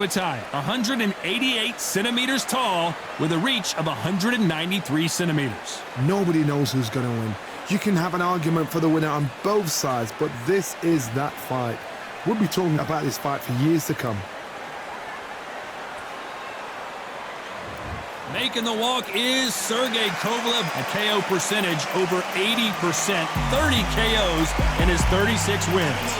Opetaia, 188 centimeters tall with a reach of 193 centimeters. Nobody knows who's going to win. You can have an argument for the winner on both sides, but this is that fight. We'll be talking about this fight for years to come. Making the walk is Sergey Kovalev. A KO percentage over 80%, 30 KOs in his 36 wins.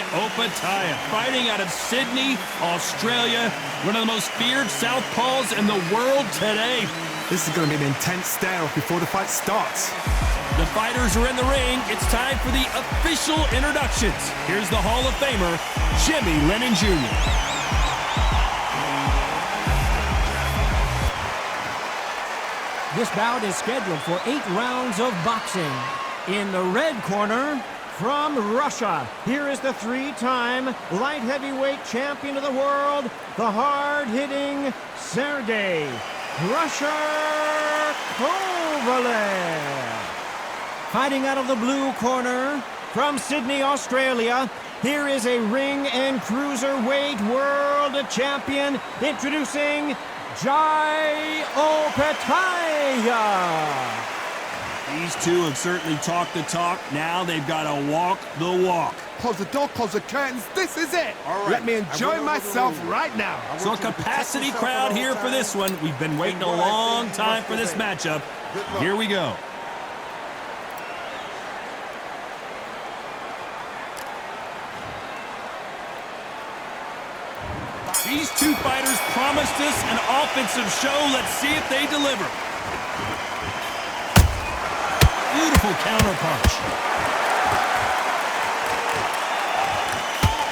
Opetaia, fighting out of Sydney, Australia, one of the most feared southpaws in the world today. This is going to be an intense stare-off before the fight starts. The fighters are in the ring. It's time for the official introductions. Here's the Hall of Famer, Jimmy Lennon Jr. This bout is scheduled for 8 rounds of boxing. In the red corner, from Russia, here is the 3-time light heavyweight champion of the world, the hard-hitting Sergey Kovalev. Fighting out of the blue corner, from Sydney, Australia, here is a ring and cruiserweight world champion, introducing Opetaia. These two have certainly talked the talk. Now they've got to walk the walk. Close the door, close the curtains. This is it. Right. Let me enjoy myself right now. So a capacity crowd here for this one. We've been waiting a long time for this matchup. Here we go. These two fighters promised us an offensive show. Let's see if they deliver. Beautiful counterpunch.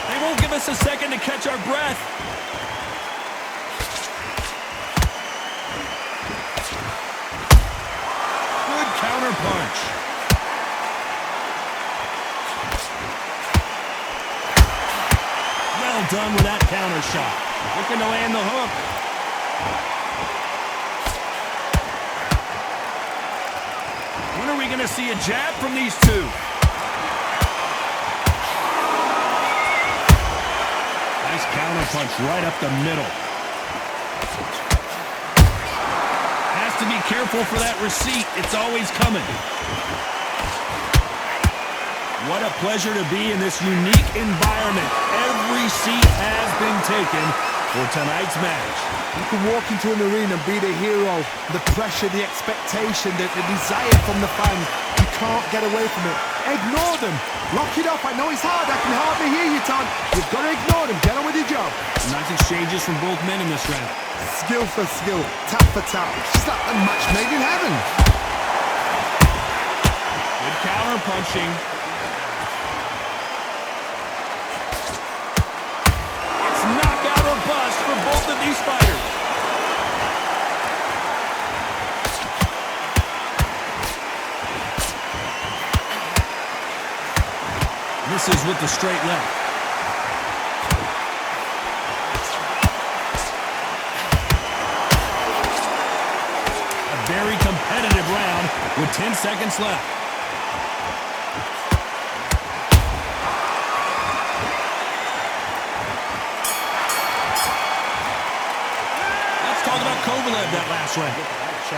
They won't give us a second to catch our breath. Good counterpunch. Well done with that counter shot. Looking to land the hook. When are we going to see a jab from these two? Nice counterpunch right up the middle. Has to be careful for that receipt. It's always coming. What a pleasure to be in this unique environment. Every seat has been taken for tonight's match. You can walk into an arena and be the hero. The pressure, the expectation, the desire from the fans. You can't get away from it. Ignore them. Lock it up. I know it's hard. I can hardly hear you, Todd. You've got to ignore them. Get on with your job. Nice exchanges from both men in this round. Skill for skill. Tap for tap. It's like a match made in heaven. Good counter punching. Knockout or bust for both of these fighters. Misses with the straight left. A very competitive round with 10 seconds left. Kovalev that last round.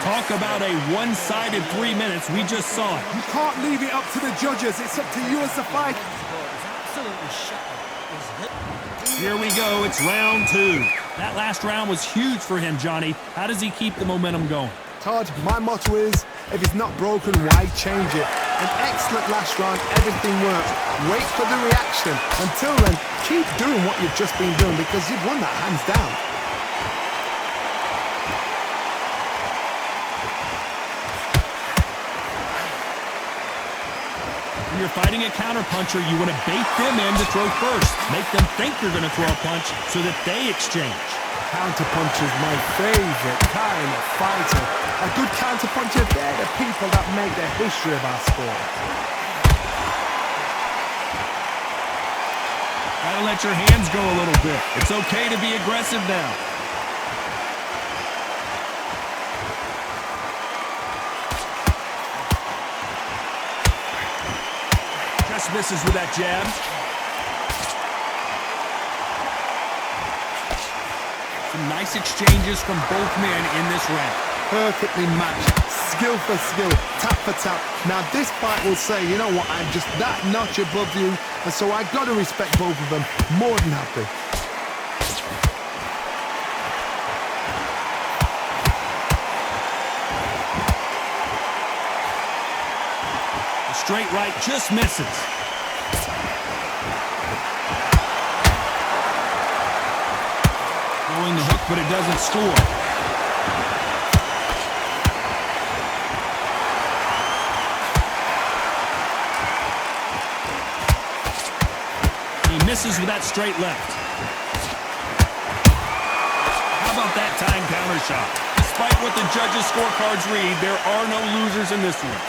Talk about a one-sided 3 minutes. We just saw it. You can't leave it up to the judges. It's up to you as the fight. Here we go. It's round 2. That last round was huge for him, Johnny. How does he keep the momentum going? Todd, my motto is, if it's not broken, why change it? An excellent last round. Everything worked. Wait for the reaction. Until then, keep doing what you've just been doing because you've won that hands down. When you're fighting a counterpuncher, you want to bait them in to throw first. Make them think you're going to throw a punch so that they exchange. Counterpuncher is my favorite kind of fighter. A good counterpuncher, they're the people that make the history of our sport. Gotta let your hands go a little bit. It's okay to be aggressive now. just misses with that jab. Some nice exchanges from both men in this round. Perfectly matched, skill for skill, tap for tap. Now this fight will say, you know what, I'm just that notch above you, and so I got to respect both of them. More than happy. The straight right just misses. Throwing the hook, but it doesn't score. Misses with that straight left. How about that time counter shot? Despite what the judges' scorecards read, there are no losers in this one.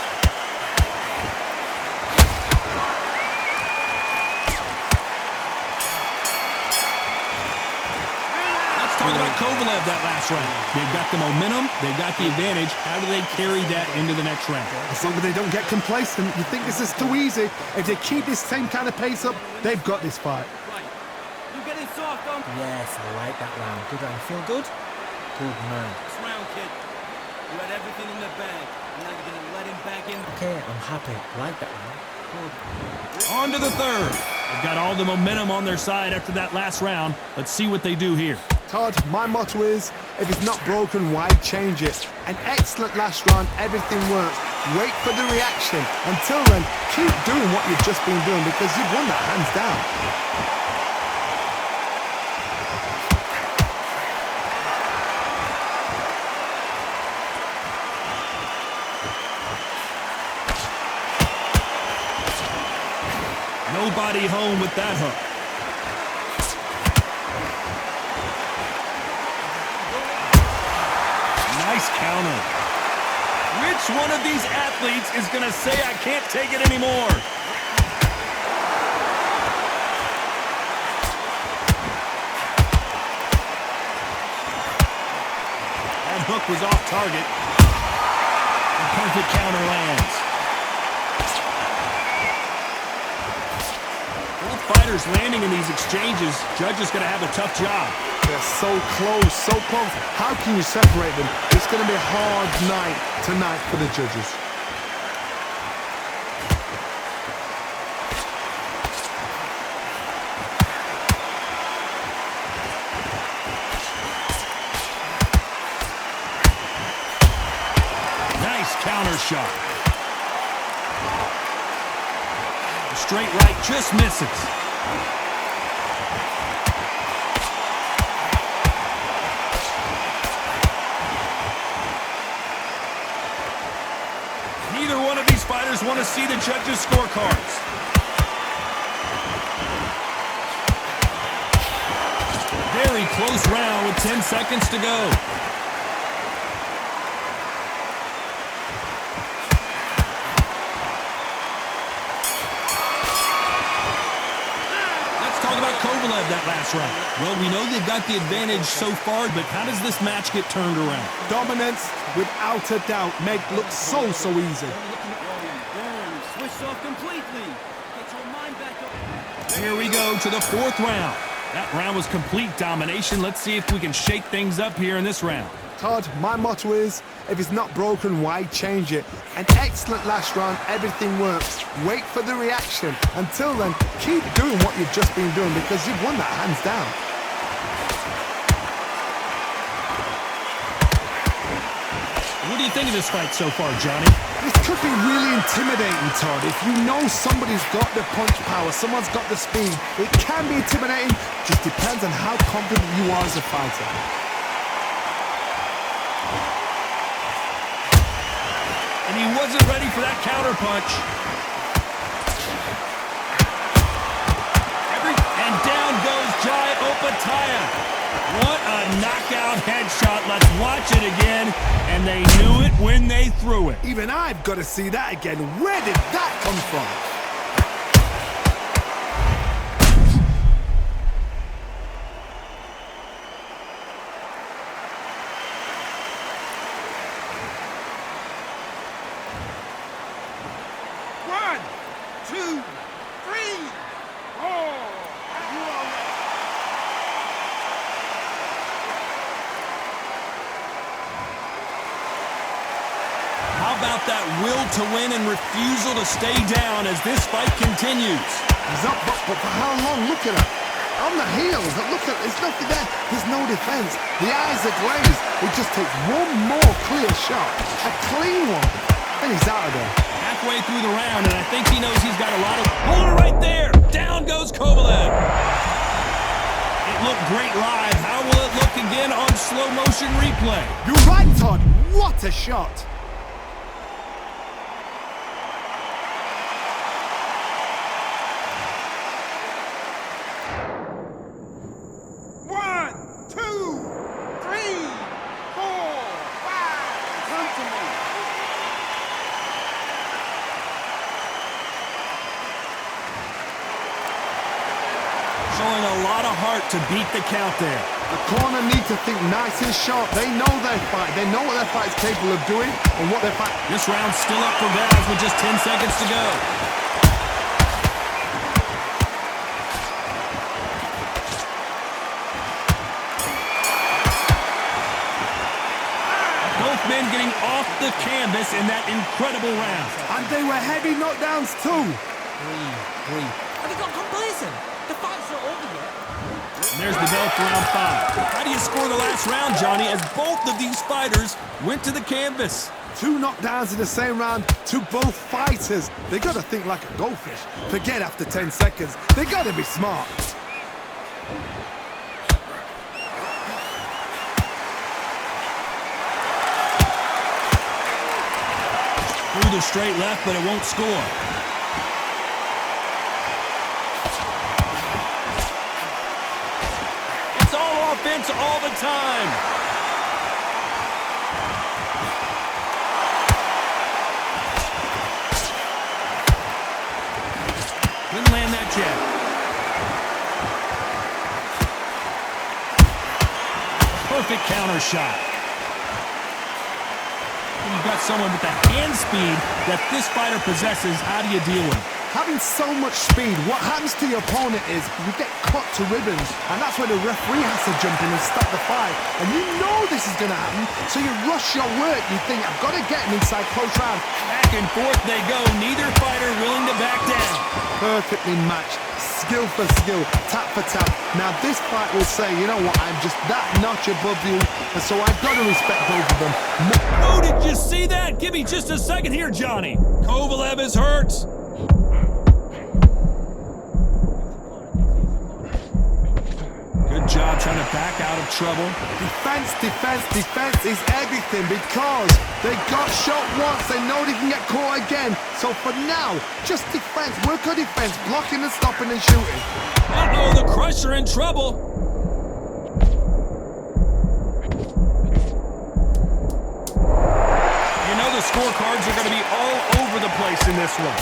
Let's talk about Kovalev that last round. They've got the momentum, they've got the advantage. How do they carry that into the next round? As long as they don't get complacent, you think this is too easy. If they keep this same kind of pace up, they've got this fight. You're getting soft on. Yes, I like that round. Did I feel good? Good man. This round, kid. You had everything in the bag. And now you're going to let him back in. Okay, I'm happy. Like that round. Good. On to the third. They've got all the momentum on their side after that last round. Let's see what they do here. Todd, my motto is, if it's not broken, why change it? An excellent last round, everything works. Wait for the reaction. Until then, keep doing what you've just been doing because you've won that hands down. Nobody home with that hook. Nice counter. Which one of these athletes is going to say, I can't take it anymore? That hook was off target. The perfect counter lands. Both fighters landing in these exchanges. Judge is going to have a tough job. They're so close, so close. How can you separate them? It's going to be a hard night tonight for the judges. Nice counter shot. The straight right just misses. Neither one of these fighters want to see the judges' scorecards. Very close round with 10 seconds to go. Let's talk about Kovalev that last round. Well, we know they've got the advantage so far, but how does this match get turned around? Dominance, without a doubt, make look so easy. Switched off completely. Get your mind back up. Here we go to the fourth round. That round was complete domination. Let's see if we can shake things up here in this round. Todd, my motto is, if it's not broken, why change it? An excellent last round, everything works. Wait for the reaction. Until then, keep doing what you've just been doing because you've won that hands down. What do you think of this fight so far, Johnny? This could be really intimidating, Todd. If you know somebody's got the punch power, someone's got the speed, it can be intimidating. Just depends on how confident you are as a fighter. And he wasn't ready for that counter punch. And down goes Jai Opetaia. What a knockout headshot. Let's watch it again. And they knew it when they threw it. Even I've got to see that again. Where did that come from? One, two, about that will to win and refusal to stay down as this fight continues? He's up, but for how long? Look at him. On the heels, look at, there's nothing there. There's no defense. The eyes are glazed. It just takes one more clear shot. A clean one. And he's out of there. Halfway through the round, and I think he knows he's got a lot of... Hold it right there! Down goes Kovalev. It looked great live. How will it look again on slow motion replay? You're right, Todd. What a shot. Showing a lot of heart to beat the count there. The corner need to think nice and sharp. They know their fight. They know what their fight's capable of doing and what their fight... This round's still up for grabs with just 10 seconds to go. Both men getting off the canvas in that incredible round. And they were heavy knockdowns too. Breathe. Have you got complacent? The fight's not over yet. And there's the bell for round 5. How do you score the last round, Johnny, as both of these fighters went to the canvas? 2 knockdowns in the same round to both fighters. They gotta think like a goldfish. Forget after 10 seconds. They gotta be smart. Through the straight left, but it won't score. It's all offense all the time. Couldn't land that jab. Perfect counter shot. You've got someone with the hand speed that this fighter possesses. How do you deal with it? Having so much speed, what happens to your opponent is you get cut to ribbons, and that's where the referee has to jump in and stop the fight. And you know this is going to happen, so you rush your work. You think, I've got to get him inside close round. Back and forth they go. Neither fighter willing to back down. Perfectly matched. Skill for skill, tap for tap. Now this fight will say, you know what, I'm just that notch above you, and so I've got to respect both of them. Oh, did you see that? Give me just a second here, Johnny. Kovalev is hurt. Good job trying to back out of trouble. Defense, defense, defense is everything because they got shot once. They know they can get caught again. So for now, just defense, work on defense, blocking and stopping and shooting. Uh-oh, the Crusher in trouble. You know the scorecards are going to be all over the place in this one.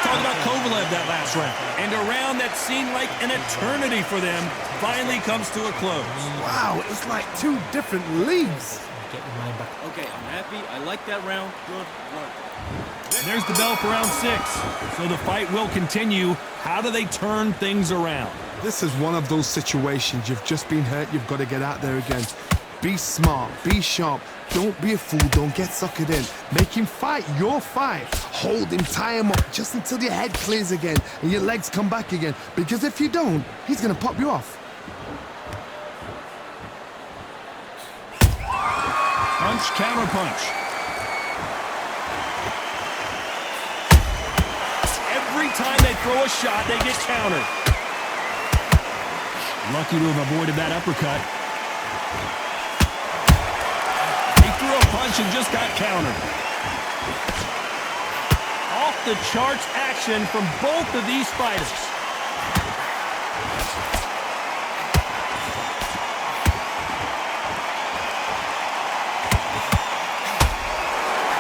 Talk about Kovalev that last round. And a round that seemed like an eternity for them finally comes to a close. Wow, it's like 2 different leagues. Get your mind back. Okay, I'm happy. I like that round. Good work. And there's the bell for round 6. So the fight will continue. How do they turn things around? This is one of those situations. You've just been hurt. You've got to get out there again. Be smart. Be sharp. Don't be a fool. Don't get suckered in. Make him fight your fight. Hold him, tie him up just until your head clears again and your legs come back again. Because if you don't, he's going to pop you off. Punch, counter punch. Every time they throw a shot, they get countered. Lucky to have avoided that uppercut. He threw a punch and just got countered. Off the charts action from both of these fighters.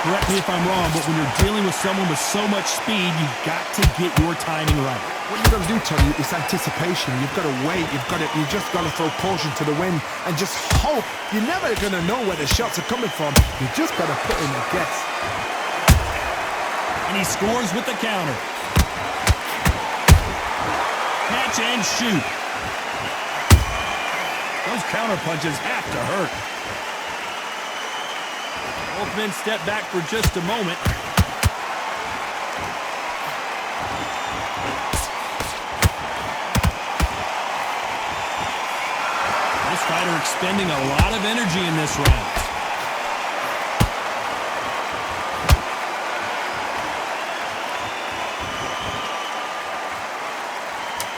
Correct me if I'm wrong, but when you're dealing with someone with so much speed, you've got to get your timing right. What you've got to do, Tony, is anticipation. You've got to wait. You just got to throw caution to the wind and just hope. You're never going to know where the shots are coming from. You just got to put in a guess. And he scores with the counter. Catch and shoot. Those counter punches have to hurt. Both men step back for just a moment. This fighter expending a lot of energy in this round.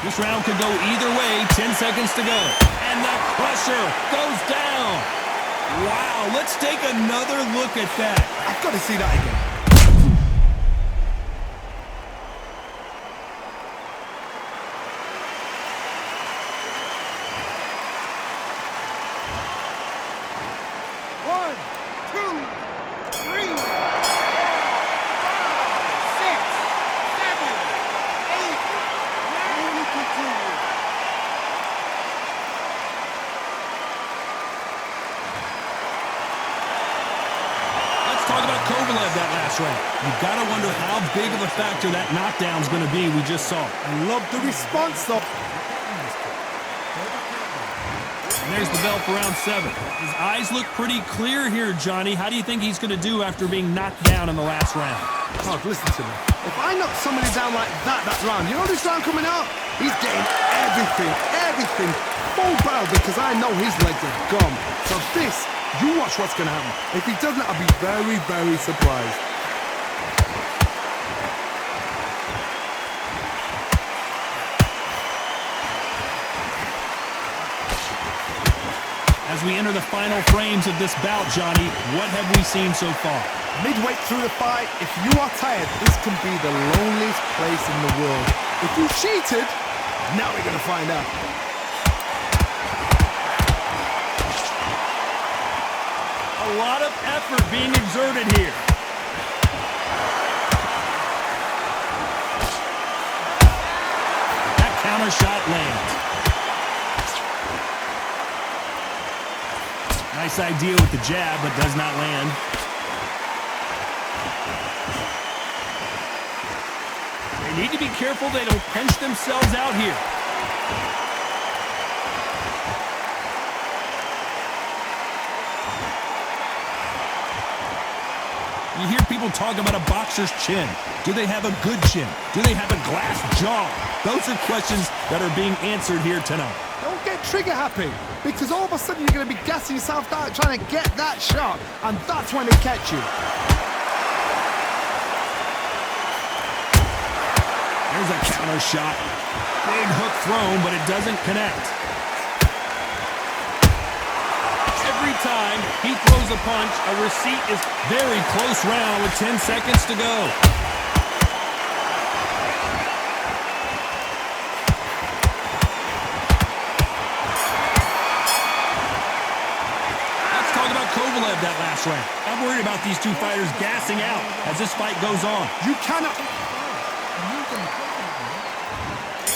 This round could go either way. 10 seconds to go. And the crusher goes down. Wow, let's take another look at that. I've got to see that again. One, two, three, 4, 5, 6, 7, 8, 9, continue. Let's talk about Kovalev that last round. You've got to wonder how big of a factor that knockdown's going to be we just saw. I love the response, though. And there's the bell for round 7. His eyes look pretty clear here, Johnny. How do you think he's going to do after being knocked down in the last round? Oh, listen to me. If I knock somebody down like that round, you know this round coming up? He's getting everything full barrel because I know his legs are gone. So this, you watch what's going to happen. If he doesn't, I'll be very, very surprised. As we enter the final frames of this bout, Johnny, what have we seen so far? Midway through the fight, if you are tired, this can be the loneliest place in the world. If you cheated, now we're going to find out. A lot of effort being exerted here. That counter shot lands. Nice idea with the jab, but does not land. They need to be careful they don't punch themselves out here. You hear people talk about a boxer's chin. Do they have a good chin? Do they have a glass jaw? Those are questions that are being answered here tonight. Don't get trigger happy, because all of a sudden you're going to be gassing yourself out trying to get that shot, and that's when they catch you. There's a counter shot. Big hook thrown, but it doesn't connect. Every time he throws a punch, a receipt is very close round with 10 seconds to go. Let's talk about Kovalev that last round. I'm worried about these two fighters gassing out as this fight goes on. You cannot...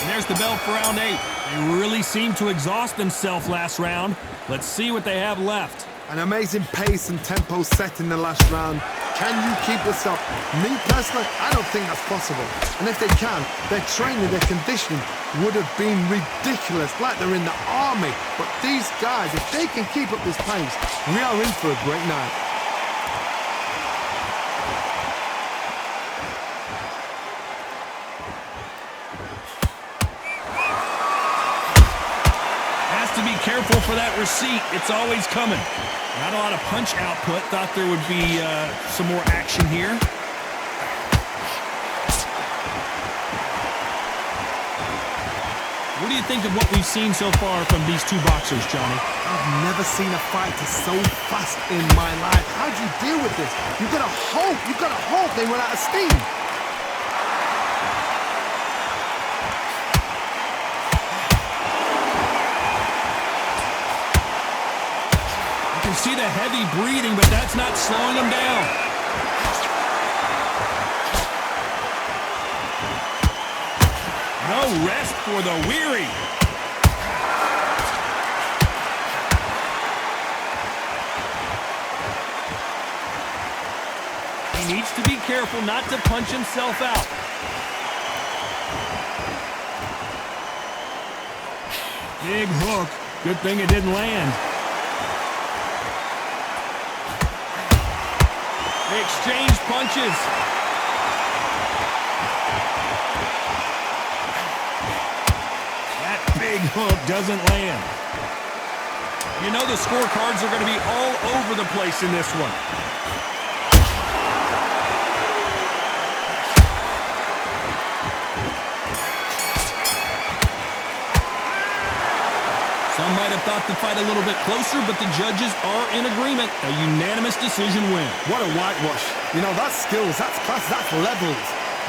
And there's the bell for round 8. They really seemed to exhaust themselves last round. Let's see what they have left. An amazing pace and tempo set in the last round. Can you keep this up? Me personally, I don't think that's possible. And if they can, their training, their conditioning would have been ridiculous, like they're in the army. But these guys, if they can keep up this pace, we are in for a great night. To be careful for that receipt. It's always coming. Not a lot of punch output. Thought there would be some more action here. What do you think of what we've seen so far from these two boxers, Johnny? I've never seen a fighter so fast in my life. How do you deal with this? You've got to hope they run out of steam. See the heavy breathing, but that's not slowing him down. No rest for the weary. He needs to be careful not to punch himself out. Big hook. Good thing it didn't land. They exchange punches. That big hook doesn't land. You know the scorecards are going to be all over the place in this one. Some might have thought the fight a little bit closer, but the judges are in agreement. A unanimous decision win. What a whitewash. You know, that's skills, that's class, that's levels.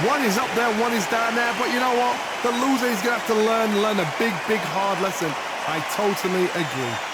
One is up there, one is down there, but you know what? The loser is going to have to learn a big, big, hard lesson. I totally agree.